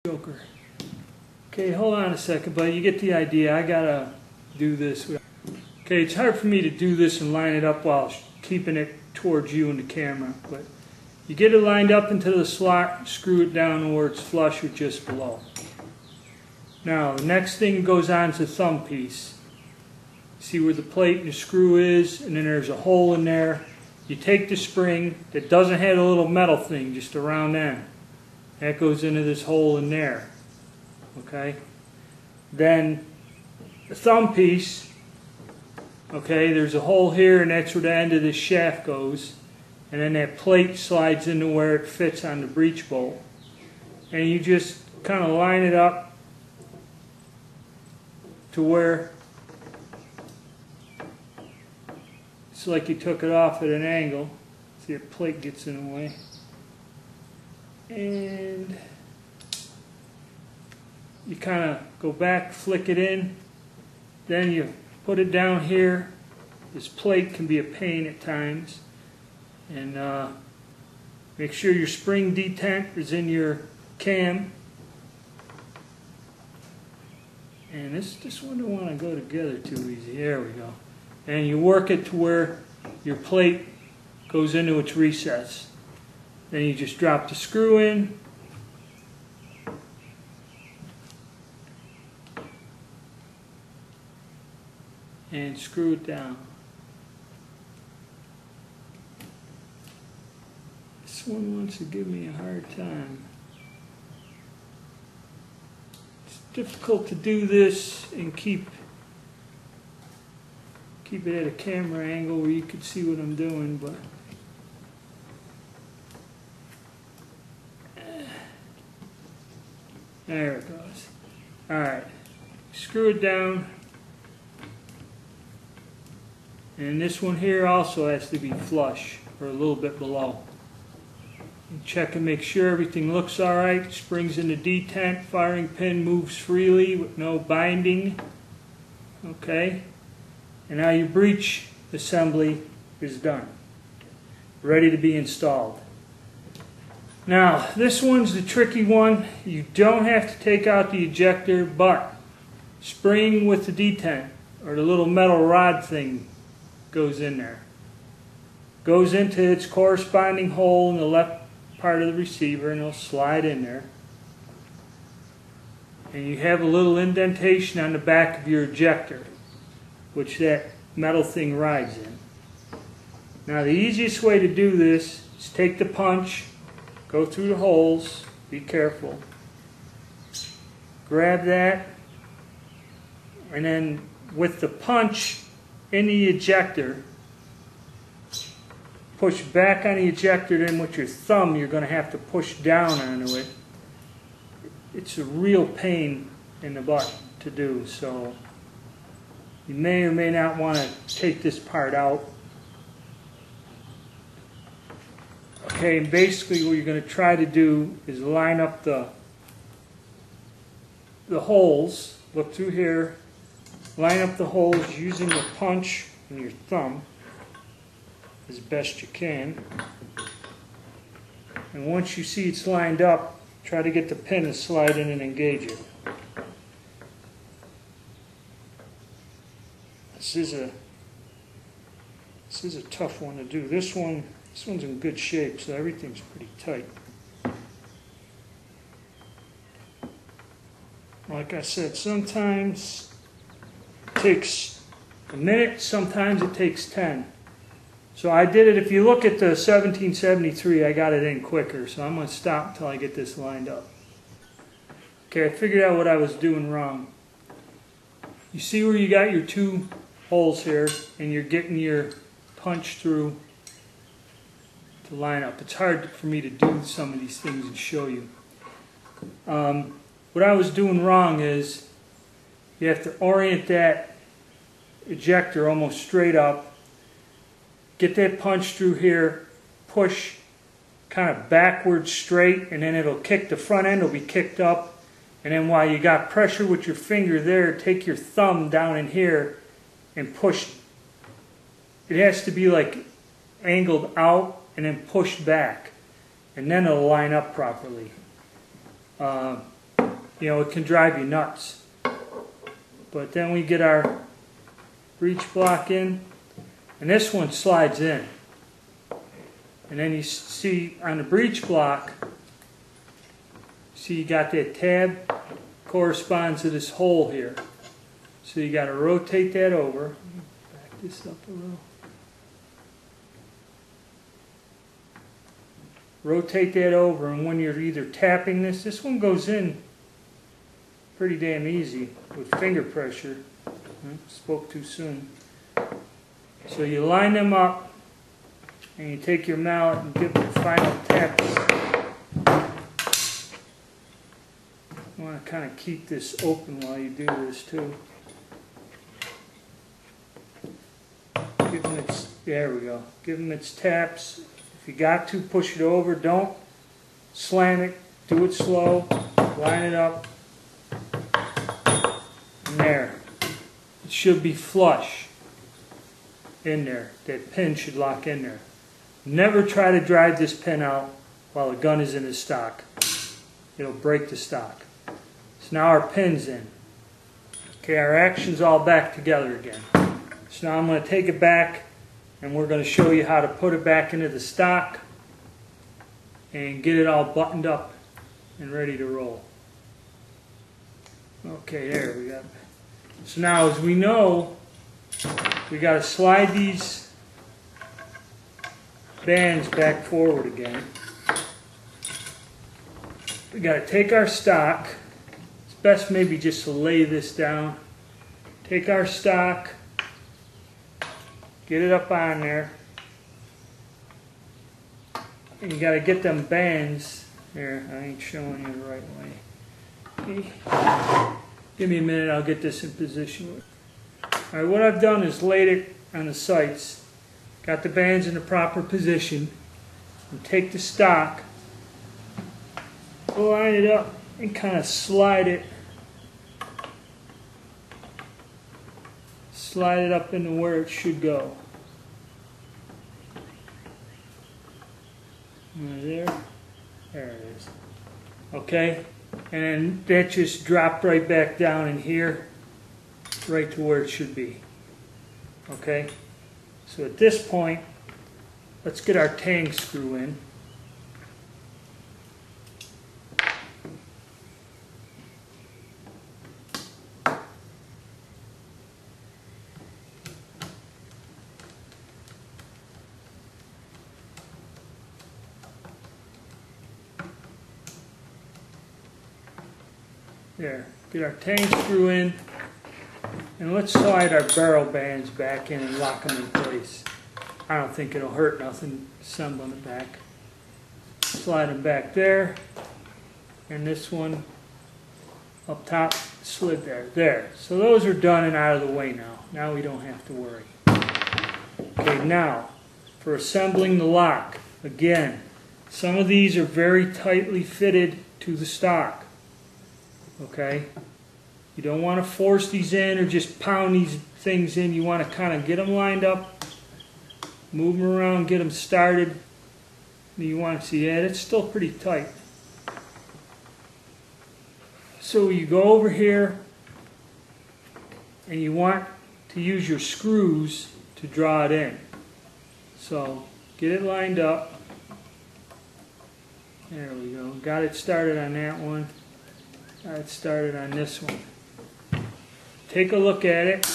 Joker. Okay, hold on a second, but you get the idea. I gotta do this. Okay, it's hard for me to do this and line it up while keeping it towards you and the camera, but you get it lined up into the slot, screw it down where it's flush with just below. Now, the next thing goes on to the thumb piece. See where the plate and the screw is, and then there's a hole in there. You take the spring that doesn't have a little metal thing, just a round end. That goes into this hole in there. Okay? Then the thumb piece, okay, there's a hole here, and that's where the end of this shaft goes. And then that plate slides into where it fits on the breech bolt. And you just kind of line it up to where it's like you took it off at an angle. See, the plate gets in the way. And you kind of go back, flick it in, then you put it down here. This plate can be a pain at times. And make sure your spring detent is in your cam. And this one don't want to go together too easy. There we go. And you work it to where your plate goes into its recess. Then you just drop the screw in. And screw it down. This one wants to give me a hard time. It's difficult to do this and keep it at a camera angle where you can see what I'm doing, but there it goes. Alright, screw it down. And this one here also has to be flush, or a little bit below. And check and make sure everything looks alright. Springs in the detent, firing pin moves freely with no binding. Okay. And now your breech assembly is done. Ready to be installed. Now, this one's the tricky one. You don't have to take out the ejector, but spring with the detent, or the little metal rod thing, goes in there. Goes into its corresponding hole in the left part of the receiver, and it'll slide in there. And you have a little indentation on the back of your ejector, which that metal thing rides in. Now, the easiest way to do this is take the punch, go through the holes, be careful, grab that, and then with the punch in the ejector, push back on the ejector, then with your thumb you're going to have to push down onto it. It's a real pain in the butt to do, so you may or may not want to take this part out. Okay, and basically what you're going to try to do is line up the holes. Look through here. Line up the holes using the punch and your thumb as best you can. And once you see it's lined up, try to get the pin to slide in and engage it. This is a tough one to do. This one's in good shape, so everything's pretty tight. Like I said, sometimes it takes a minute, sometimes it takes 10. So I did it, if you look at the 1773, I got it in quicker, so I'm going to stop until I get this lined up. Okay, I figured out what I was doing wrong. You see where you got your two holes here, and you're getting your punch through to line up. It's hard for me to do some of these things and show you. What I was doing wrong is you have to orient that ejector almost straight up, get that punch through here, push kind of backwards straight, and then it'll kick, the front end will be kicked up, and then while you got pressure with your finger there, take your thumb down in here and push. It has to be like angled out and then pushed back, and then it'll line up properly. you know, it can drive you nuts. But then we get our breech block in, and this one slides in. And then you see on the breech block, see you got that tab corresponds to this hole here. So you got to rotate that over. Back this up a little. Rotate that over, and when you're either tapping this one goes in pretty damn easy with finger pressure. Spoke too soon. So you line them up, and you take your mallet and give them the final taps. You want to kind of keep this open while you do this too. Give them its, there we go. Give them its taps. If you got to, push it over. Don't slam it. Do it slow. Line it up. And there. It should be flush in there. That pin should lock in there. Never try to drive this pin out while the gun is in the stock. It'll break the stock. So now our pin's in. Okay, our action's all back together again. So now I'm going to take it back, and we're going to show you how to put it back into the stock and get it all buttoned up and ready to roll. Okay, there we go. So now, as we know, we got to slide these bands back forward again. We got to take our stock. It's best maybe just to lay this down. Take our stock, get it up on there, and you got to get them bands. There, I ain't showing you the right way. Okay. Give me a minute, I'll get this in position. Alright, what I've done is laid it on the sights, got the bands in the proper position, and take the stock, line it up, and kind of slide it up into where it should go. There it is. Okay, and that just dropped right back down in here, right to where it should be. Okay, so at this point, let's get our tang screw in. There, get our tang screw in, and let's slide our barrel bands back in and lock them in place. I don't think it'll hurt nothing assembling it back. Slide them back there, and this one up top slid there. There. So those are done and out of the way now. Now we don't have to worry. Okay, now for assembling the lock. Again, some of these are very tightly fitted to the stock. Okay, you don't want to force these in or just pound these things in. You want to kind of get them lined up, move them around, get them started. You want to see that it's still pretty tight. So you go over here and you want to use your screws to draw it in. So get it lined up. There we go. Got it started on that one. Got it started on this one. Take a look at it.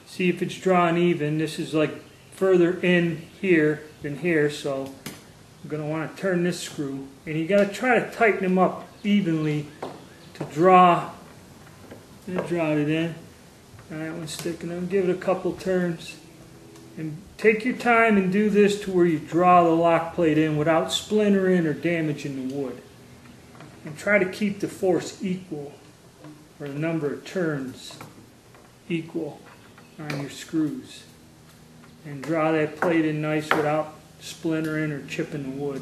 See if it's drawn even. This is like further in here than here, so I'm going to want to turn this screw. And you got to try to tighten them up evenly to draw. Draw it in. And that one's sticking in. Give it a couple turns. And take your time and do this to where you draw the lock plate in without splintering or damaging the wood. And try to keep the force equal, or the number of turns equal on your screws. And draw that plate in nice without splintering or chipping the wood.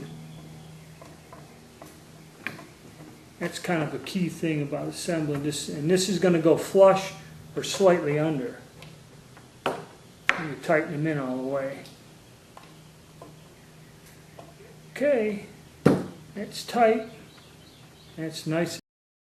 That's kind of a key thing about assembling this. And this is going to go flush or slightly under. And you tighten them in all the way. Okay, that's tight. That's nice.